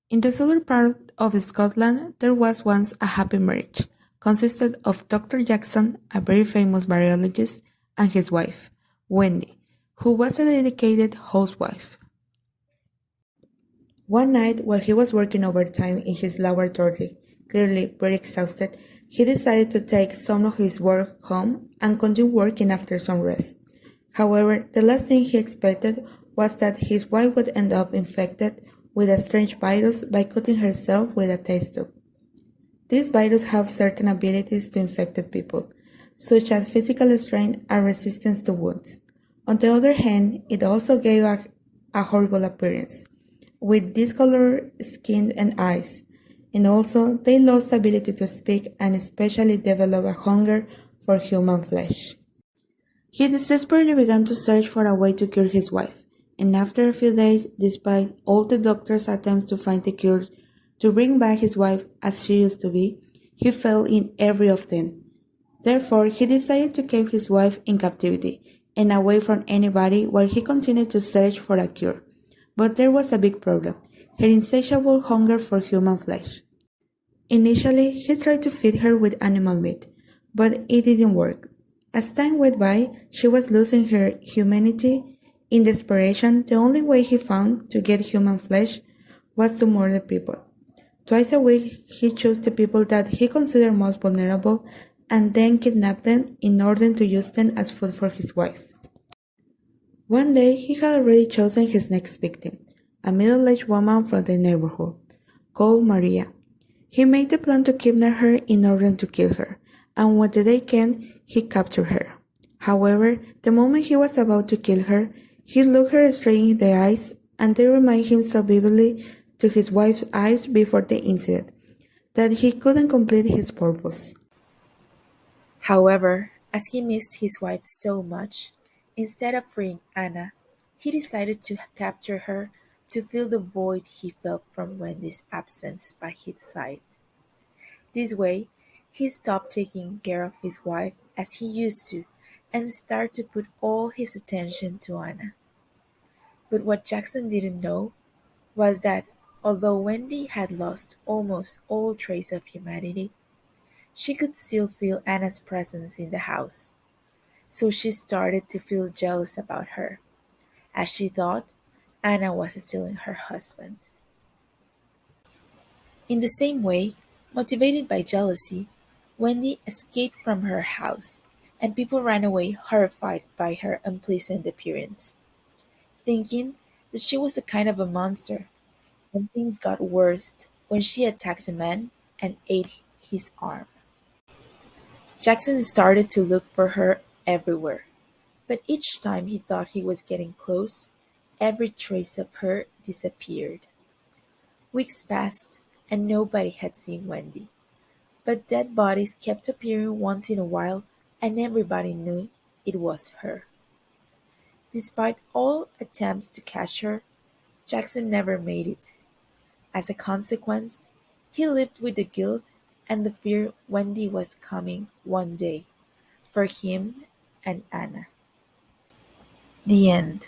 In the southern part of Scotland, there was once a happy marriage, consisted of Dr. Jackson, a very famous biologist, and his wife, Wendy, who was a dedicated housewife. One night, while he was working overtime in his laboratory, clearly very exhausted, he decided to take some of his work home and continue working after some rest. However, the last thing he expected was that his wife would end up infected with a strange virus by cutting herself with a test tube. These viruses have certain abilities to infected people, such as physical strength and resistance to wounds. On the other hand, it also gave a horrible appearance, with discolored skin and eyes, and also they lost the ability to speak and especially developed a hunger for human flesh. He desperately began to search for a way to cure his wife, and after a few days, despite all the doctor's attempts to find a cure to bring back his wife as she used to be, he failed in every of them. Therefore, he decided to keep his wife in captivity and away from anybody while he continued to search for a cure. But there was a big problem, her insatiable hunger for human flesh. Initially, he tried to feed her with animal meat, but it didn't work. As time went by, she was losing her humanity. In desperation, the only way he found to get human flesh was to murder people. Twice a week, he chose the people that he considered most vulnerable and then kidnapped them in order to use them as food for his wife. One day, he had already chosen his next victim, a middle-aged woman from the neighborhood, called Maria. He made the plan to kidnap her in order to kill her, and when the day came, he captured her. However, the moment he was about to kill her, he looked her straight in the eyes, and they reminded him so vividly to his wife's eyes before the incident that he couldn't complete his purpose. However, as he missed his wife so much, instead of freeing Anna, he decided to capture her to fill the void he felt from Wendy's absence by his side. This way, he stopped taking care of his wife as he used to and started to put all his attention to Anna. But what Jackson didn't know was that although Wendy had lost almost all trace of humanity, she could still feel Anna's presence in the house. So she started to feel jealous about her, as she thought Anna was stealing her husband. In the same way, motivated by jealousy, Wendy escaped from her house, and people ran away horrified by her unpleasant appearance, thinking that she was a kind of a monster, and things got worse when she attacked a man and ate his arm. Jackson started to look for her everywhere, but each time he thought he was getting close, every trace of her disappeared. Weeks passed, and nobody had seen Wendy, but dead bodies kept appearing once in a while, and everybody knew it was her. Despite all attempts to catch her, Jackson never made it. As a consequence, he lived with the guilt and the fear Wendy was coming one day for him and Anna. The end.